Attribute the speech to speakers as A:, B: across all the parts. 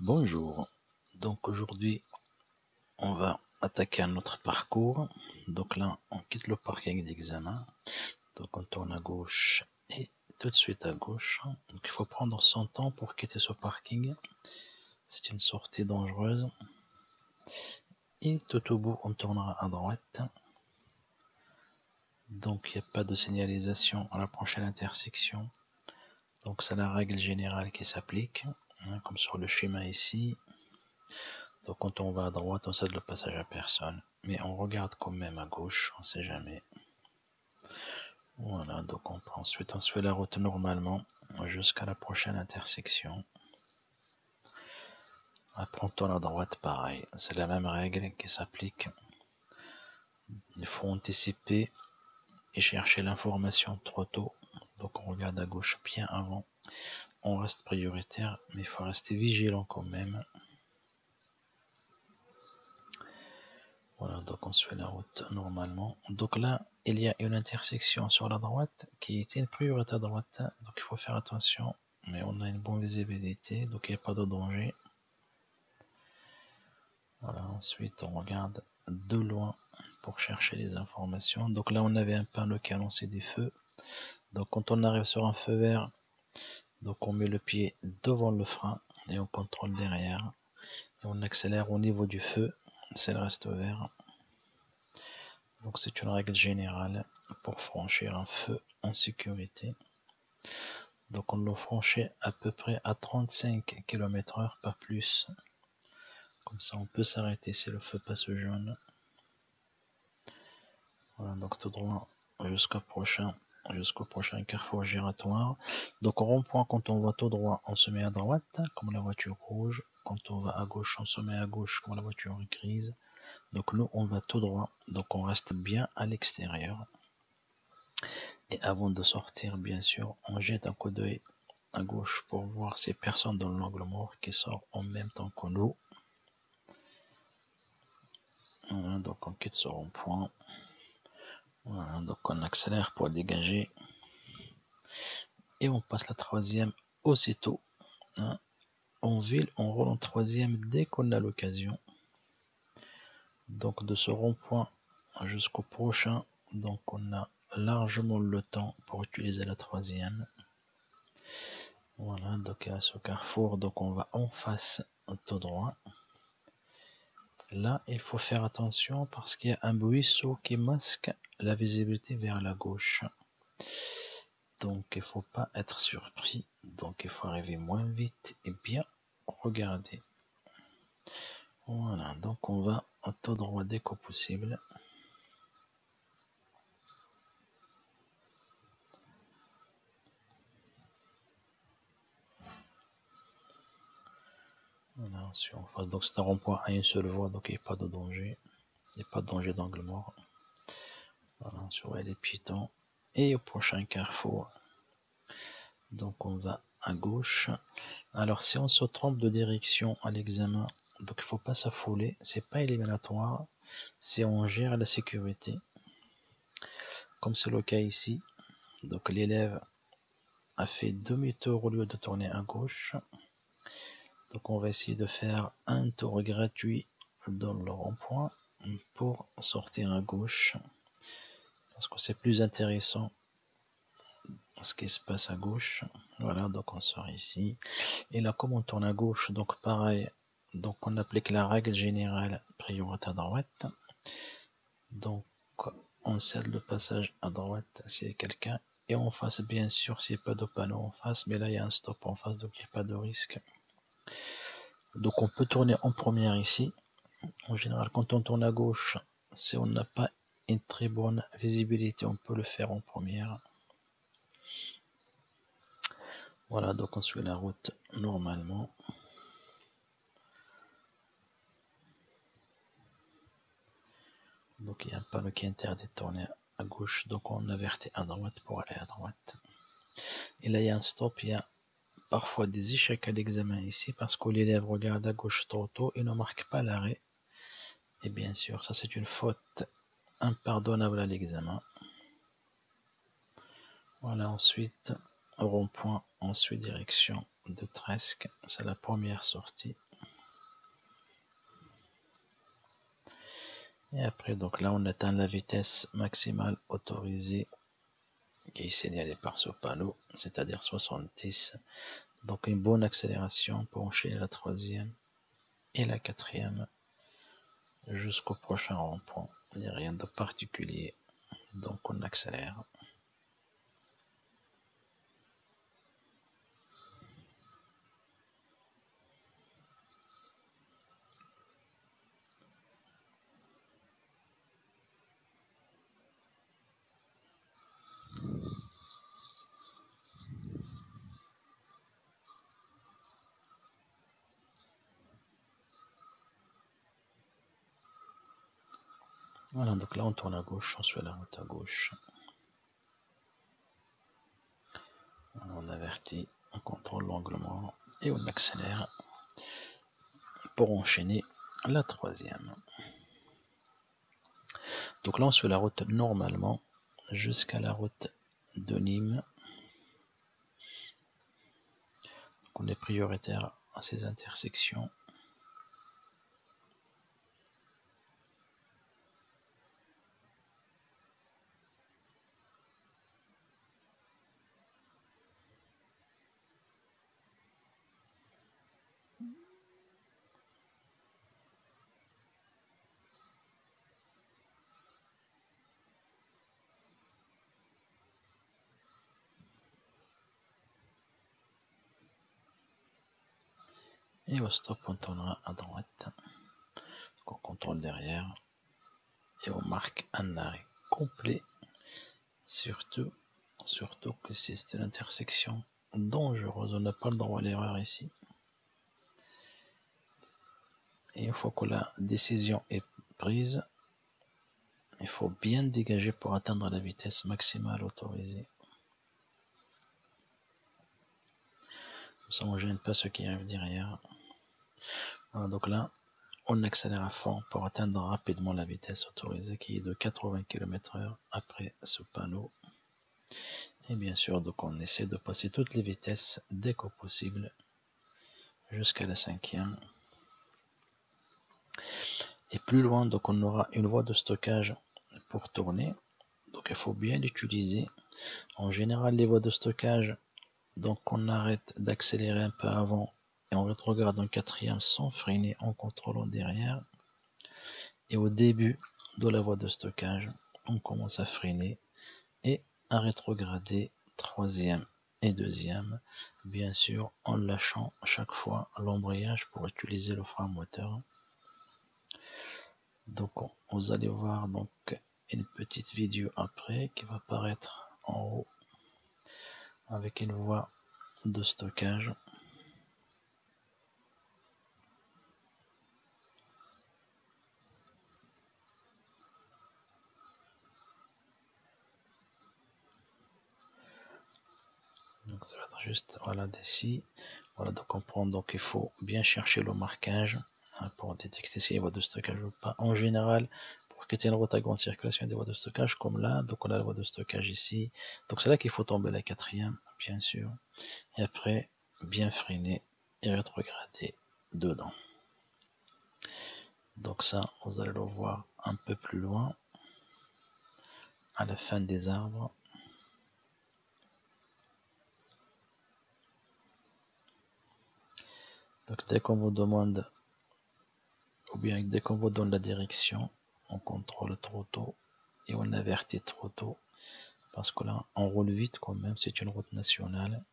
A: Bonjour, donc aujourd'hui on va attaquer un autre parcours. Donc là on quitte le parking d'examen, donc on tourne à gauche et tout de suite à gauche. Donc il faut prendre son temps pour quitter ce parking, c'est une sortie dangereuse. Et tout au bout on tournera à droite. Donc il n'y a pas de signalisation à la prochaine intersection. Donc c'est la règle générale qui s'applique, comme sur le schéma ici. Donc quand on va à droite, on cède le passage à personne. Mais on regarde quand même à gauche, on ne sait jamais. Voilà, donc ensuite on se fait la route normalement jusqu'à la prochaine intersection. Après on tourne à droite, pareil. C'est la même règle qui s'applique. Il faut anticiper et chercher l'information trop tôt. Donc on regarde à gauche bien avant. On reste prioritaire, mais il faut rester vigilant quand même. Voilà, donc on suit la route normalement. Donc là, il y a une intersection sur la droite qui était une priorité à droite. Donc il faut faire attention, mais on a une bonne visibilité, donc il n'y a pas de danger. Voilà, ensuite on regarde de loin pour chercher les informations. Donc là, on avait un panneau qui annonçait des feux. Donc quand on arrive sur un feu vert, donc on met le pied devant le frein et on contrôle derrière. Et on accélère au niveau du feu, c'est le reste vert. Donc c'est une règle générale pour franchir un feu en sécurité. Donc on le franchit à peu près à 35 km/h, pas plus. Comme ça on peut s'arrêter si le feu passe jaune. Voilà, donc tout droit jusqu'au prochain carrefour giratoire. Donc au rond-point, quand on va tout droit, on se met à droite, comme la voiture rouge. Quand on va à gauche, on se met à gauche, comme la voiture grise. Donc nous, on va tout droit, donc on reste bien à l'extérieur. Et avant de sortir, bien sûr, on jette un coup d'œil à gauche pour voir ces personnes dans l'angle mort qui sort en même temps que nous. Voilà, donc on quitte ce rond-point. Voilà, donc on accélère pour dégager. Et on passe la troisième aussitôt. En ville, on roule en troisième dès qu'on a l'occasion. Donc de ce rond-point jusqu'au prochain, donc on a largement le temps pour utiliser la troisième. Voilà, donc à ce carrefour, donc on va en face tout droit. Là, il faut faire attention parce qu'il y a un buisson qui masque la visibilité vers la gauche. Donc il ne faut pas être surpris. Donc il faut arriver moins vite et bien regarder. Voilà, donc on va tout droit dès que possible. Voilà, sur en face. Donc c'est un rond-point à une seule voie, donc il n'y a pas de danger. Il n'y a pas de danger d'angle mort. Voilà, sur les piétons. Et au prochain carrefour, donc on va à gauche. Alors si on se trompe de direction à l'examen, donc il ne faut pas s'affoler, c'est pas éliminatoire, si on gère la sécurité, comme c'est le cas ici. Donc l'élève a fait demi-tour au lieu de tourner à gauche. Donc on va essayer de faire un tour gratuit dans le rond-point pour sortir à gauche, parce que c'est plus intéressant ce qui se passe à gauche. Voilà, donc on sort ici. Et là, comme on tourne à gauche, donc pareil, donc on applique la règle générale priorité à droite. Donc on cède le passage à droite s'il y a quelqu'un. Et en face, bien sûr, s'il n'y a pas de panneau en face, mais là il y a un stop en face, donc il n'y a pas de risque. Donc on peut tourner en première ici. En général, quand on tourne à gauche, si on n'a pas une très bonne visibilité, on peut le faire en première. Voilà, donc on suit la route normalement. Donc il y a un panneau qui interdit de tourner à gauche, donc on avertit à droite pour aller à droite. Et là il y a un stop, il y a parfois des échecs à l'examen ici parce que l'élève regarde à gauche trop tôt et ne marque pas l'arrêt. Et bien sûr, ça c'est une faute impardonnable à l'examen. Voilà, ensuite rond-point, ensuite direction de Tresk, c'est la première sortie. Et après, donc là, on atteint la vitesse maximale autorisée qui est signalée par ce panneau, c'est-à-dire 70. Donc une bonne accélération pour enchaîner la troisième et la quatrième jusqu'au prochain rond-point. Il n'y a rien de particulier, donc on accélère. Voilà, donc là on tourne à gauche, on suit la route à gauche. On avertit, on contrôle l'angle mort et on accélère pour enchaîner la troisième. Donc là on suit la route normalement jusqu'à la route de Nîmes. Donc on est prioritaire à ces intersections. Et au stop, on tournera à droite. Donc on contrôle derrière. Et on marque un arrêt complet. Surtout que c'est une intersection dangereuse. On n'a pas le droit à l'erreur ici. Et une fois que la décision est prise, il faut bien dégager pour atteindre la vitesse maximale autorisée. Comme ça, on ne gêne pas ceux qui arrivent derrière. Voilà, donc là, on accélère à fond pour atteindre rapidement la vitesse autorisée qui est de 80 km/h après ce panneau. Et bien sûr, donc on essaie de passer toutes les vitesses dès que possible jusqu'à la cinquième. Et plus loin, donc on aura une voie de stockage pour tourner. Donc il faut bien l'utiliser. En général, les voies de stockage, donc on arrête d'accélérer un peu avant et on rétrograde en quatrième sans freiner en contrôlant derrière. Et au début de la voie de stockage, on commence à freiner et à rétrograder troisième et deuxième, bien sûr en lâchant chaque fois l'embrayage pour utiliser le frein moteur. Donc vous allez voir donc une petite vidéo après qui va apparaître en haut avec une voie de stockage. Donc ça va être juste voilà d'ici. Voilà, donc on prend, donc il faut bien chercher le marquage pour détecter s'il y a une voie de stockage ou pas. En général, pour quitter une route à grande circulation, il y a des voies de stockage comme là. Donc on a la voie de stockage ici. Donc c'est là qu'il faut tomber la quatrième, bien sûr. Et après, bien freiner et rétrograder dedans. Donc ça, vous allez le voir un peu plus loin, à la fin des arbres. Donc dès qu'on vous demande, ou bien dès qu'on vous donne la direction, on contrôle trop tôt et on avertit trop tôt. Parce que là, on roule vite quand même, c'est une route nationale.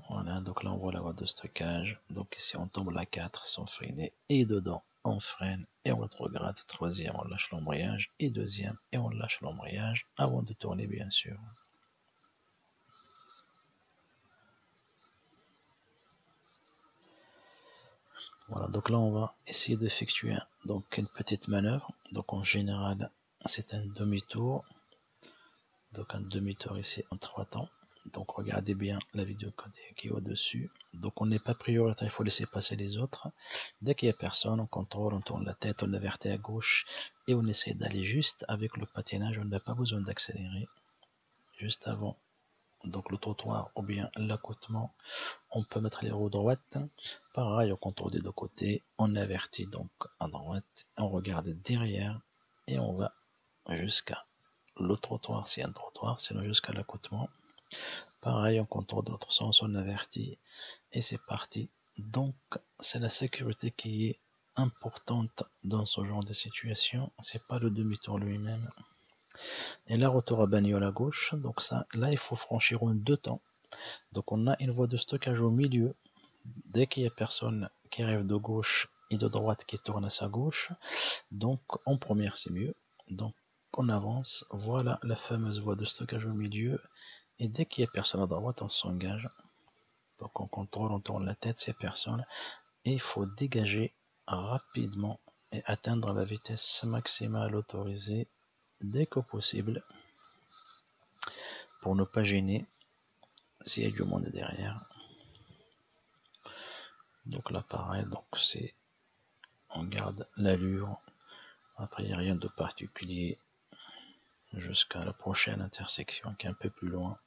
A: Voilà, donc là on voit la voie de stockage. Donc ici on tombe la 4 sans freiner. Et dedans, on freine et on rétrograde. Troisième, on lâche l'embrayage. Et deuxième, et on lâche l'embrayage avant de tourner bien sûr. Voilà, donc là on va essayer d'effectuer donc une petite manœuvre. Donc en général, c'est un demi-tour. Donc un demi-tour ici en 3 temps. Donc regardez bien la vidéo qui est au-dessus. Donc on n'est pas prioritaire, il faut laisser passer les autres. Dès qu'il n'y a personne, on contrôle, on tourne la tête, on avertit à gauche et on essaie d'aller juste avec le patinage. On n'a pas besoin d'accélérer. Juste avant donc le trottoir ou bien l'accotement, on peut mettre les roues droites. Pareil, on contrôle des deux côtés, on avertit donc à droite, on regarde derrière et on va jusqu'à le trottoir, c'est un trottoir, sinon jusqu'à l'accotement. Pareil, on contrôle de l'autre sens, on avertit et c'est parti. Donc, c'est la sécurité qui est importante dans ce genre de situation, c'est pas le demi-tour lui-même. Et là, retour à bagnole à gauche, donc ça, là, il faut franchir en deux temps. Donc, on a une voie de stockage au milieu. Dès qu'il y a personne qui arrive de gauche et de droite qui tourne à sa gauche, donc en première, c'est mieux. Donc, on avance, voilà la fameuse voie de stockage au milieu. Et dès qu'il y a personne à droite, on s'engage. Donc, on contrôle, on tourne la tête, c'est personne. Et il faut dégager rapidement et atteindre la vitesse maximale autorisée dès que possible pour ne pas gêner s'il y a du monde derrière. Donc là pareil, donc c'est on garde l'allure, après il n'y a rien de particulier jusqu'à la prochaine intersection qui est un peu plus loin.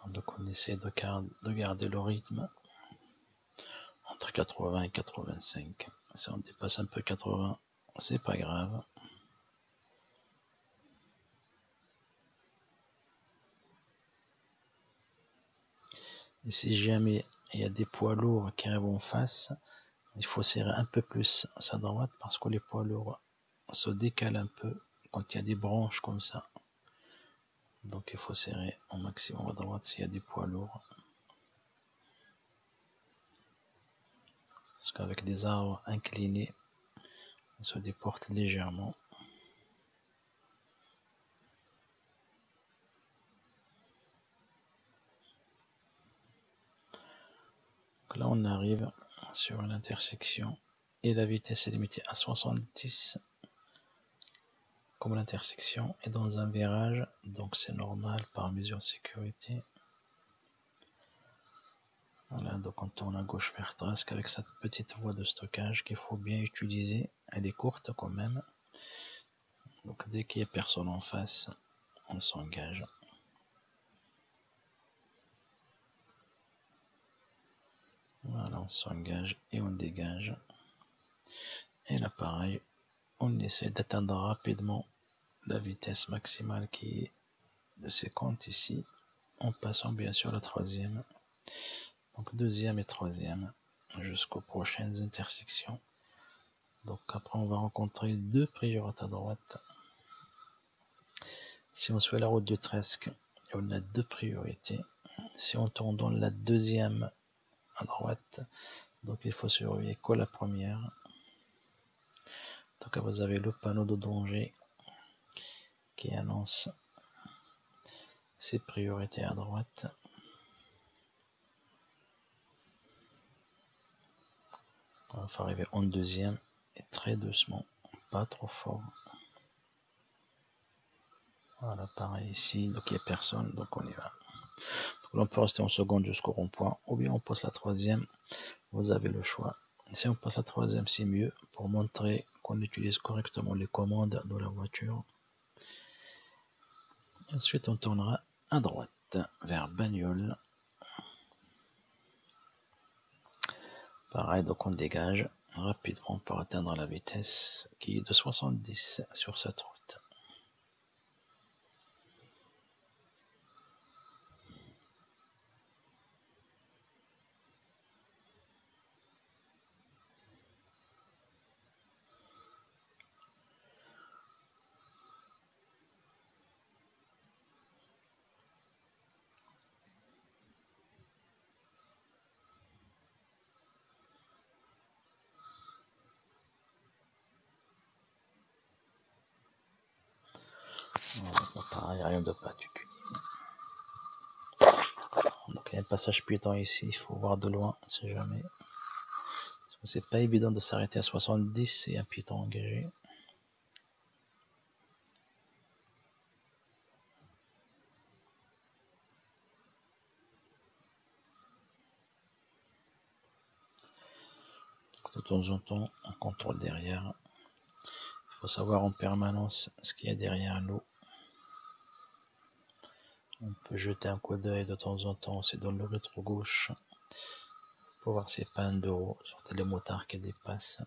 A: Donc on essaie de garder le rythme entre 80 et 85. Si on dépasse un peu 80, c'est pas grave. Et si jamais il y a des poids lourds qui arrivent en face, il faut serrer un peu plus sa droite parce que les poids lourds se décalent un peu quand il y a des branches comme ça. Donc il faut serrer au maximum à droite s'il y a des poids lourds. Parce qu'avec des arbres inclinés, on se déporte légèrement. Donc là on arrive sur une intersection et la vitesse est limitée à 70 comme l'intersection est dans un virage, donc c'est normal par mesure de sécurité. Voilà, donc on tourne à gauche vers Trasque avec cette petite voie de stockage qu'il faut bien utiliser. Elle est courte quand même. Donc dès qu'il n'y a personne en face, on s'engage. Voilà, on s'engage et on dégage. Et là pareil, on essaie d'atteindre rapidement la vitesse maximale qui est de 50 ici, en passant bien sûr la troisième. Donc deuxième et troisième jusqu'aux prochaines intersections. Donc après on va rencontrer deux priorités à droite. Si on suit la route de Trasque, on a deux priorités. Si on tourne dans la deuxième à droite, donc il faut surveiller que la première. Donc vous avez le panneau de danger qui annonce ses priorités à droite. On va arriver en deuxième et très doucement, pas trop fort. Voilà, pareil ici, donc il n'y a personne, donc on y va. Donc là, on peut rester en seconde jusqu'au rond-point, ou bien on passe la troisième, vous avez le choix. Si on passe la troisième, c'est mieux pour montrer qu'on utilise correctement les commandes de la voiture. Ensuite, on tournera à droite vers Bagnoles. Pareil, donc on dégage rapidement pour atteindre la vitesse qui est de 70 sur cette route. il n'y a rien de particulier. Donc il y a un passage piéton ici, il faut voir de loin, on ne sait jamais. C'est pas évident de s'arrêter à 70, c'est un piéton engagé. De temps en temps, on contrôle derrière. Il faut savoir en permanence ce qu'il y a derrière nous. On peut jeter un coup d'œil de temps en temps, c'est dans le rétro gauche, pour voir ces pannes d'euros, surtout les motards qui dépassent.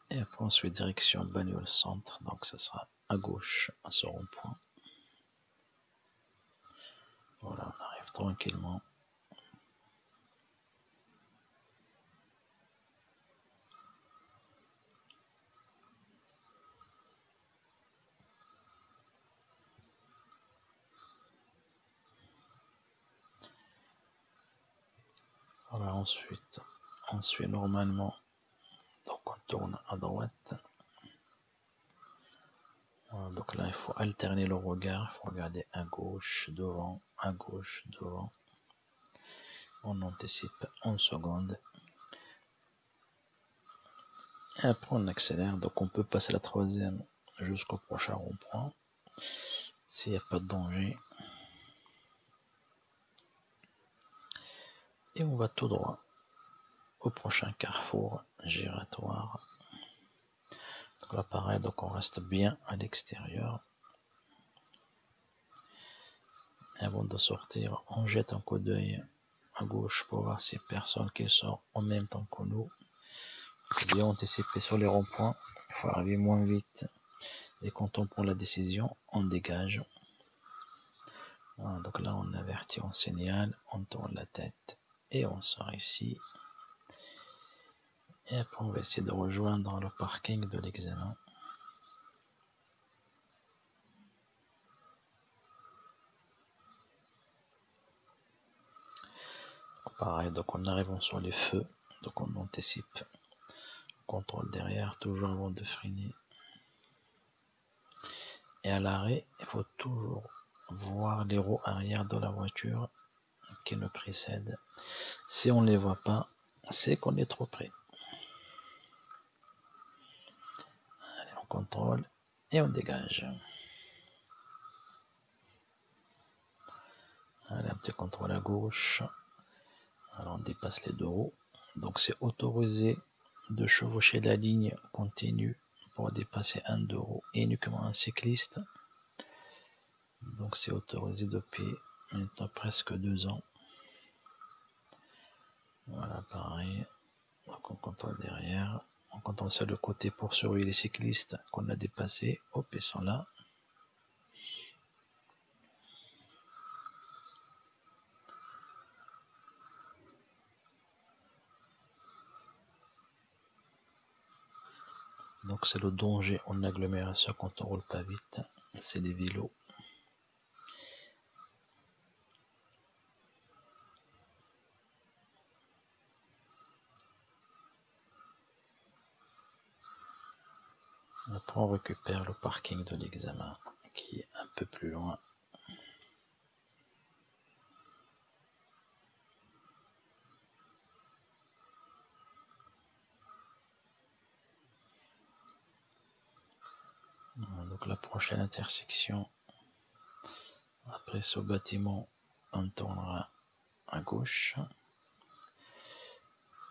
A: Et après ensuite direction Bagnoles centre, donc ça sera à gauche à ce rond-point. Voilà, on arrive tranquillement. Voilà, ensuite, on suit normalement, donc on tourne à droite. Voilà, donc là, il faut alterner le regard, il faut regarder à gauche, devant, à gauche, devant. On anticipe en seconde. Et après, on accélère, donc on peut passer la troisième jusqu'au prochain rond-point, s'il n'y a pas de danger. Et on va tout droit au prochain carrefour giratoire. Donc là, pareil, donc on reste bien à l'extérieur. Avant de sortir, on jette un coup d'œil à gauche pour voir si personne qui sort en même temps que nous. Il faut bien anticiper sur les ronds-points, il faut arriver moins vite. Et quand on prend la décision, on dégage. Voilà, donc là, on avertit, on signale, on tourne la tête et on sort ici. Et après, on va essayer de rejoindre le parking de l'examen. Pareil, donc en arrivant sur les feux, donc on anticipe, on contrôle derrière, toujours avant de freiner. Et à l'arrêt, il faut toujours voir les roues arrière de la voiture qui nous précède. Si on ne les voit pas, c'est qu'on est trop près. Allez, on contrôle et on dégage. Allez, un petit contrôle à gauche. Alors on dépasse les deux roues. Donc c'est autorisé de chevaucher la ligne continue pour dépasser un deux roues et uniquement un cycliste. Donc c'est autorisé depuis maintenant presque 2 ans. Voilà, pareil. Donc on contrôle derrière. On contrôle sur le côté pour surveiller les cyclistes qu'on a dépassés. Hop, ils sont là. Donc c'est le danger en agglomération quand on roule pas vite. C'est les vélos. Après on récupère le parking de l'examen qui est un peu plus loin. Donc la prochaine intersection, après ce bâtiment, on tournera à gauche.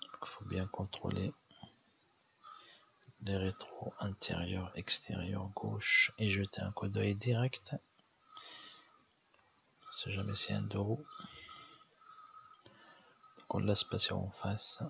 A: Il faut bien contrôler les rétros intérieur, extérieur, gauche et jeter un coup d'œil direct. On ne sait jamais si un deux roues. Donc on laisse passer en face.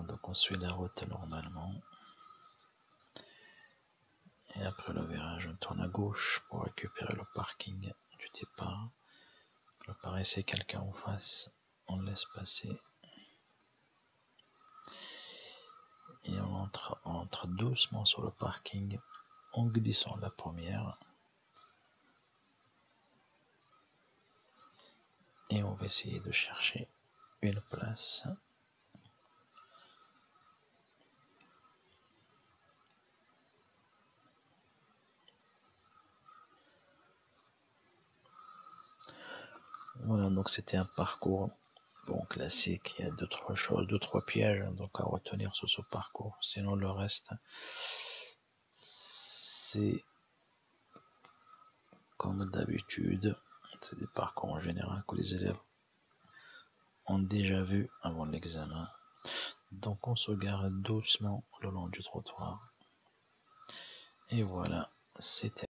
A: Donc on suit la route normalement. Et après le virage, on tourne à gauche pour récupérer le parking du départ. Apparaissait quelqu'un en face, on le laisse passer. Et on entre doucement sur le parking en glissant la première. Et on va essayer de chercher une place. Voilà, donc c'était un parcours bon classique. Il y a deux trois pièges donc à retenir sur ce parcours. Sinon le reste, c'est comme d'habitude, c'est des parcours en général que les élèves ont déjà vu avant l'examen. Donc on se gare doucement le long du trottoir. Et voilà, c'était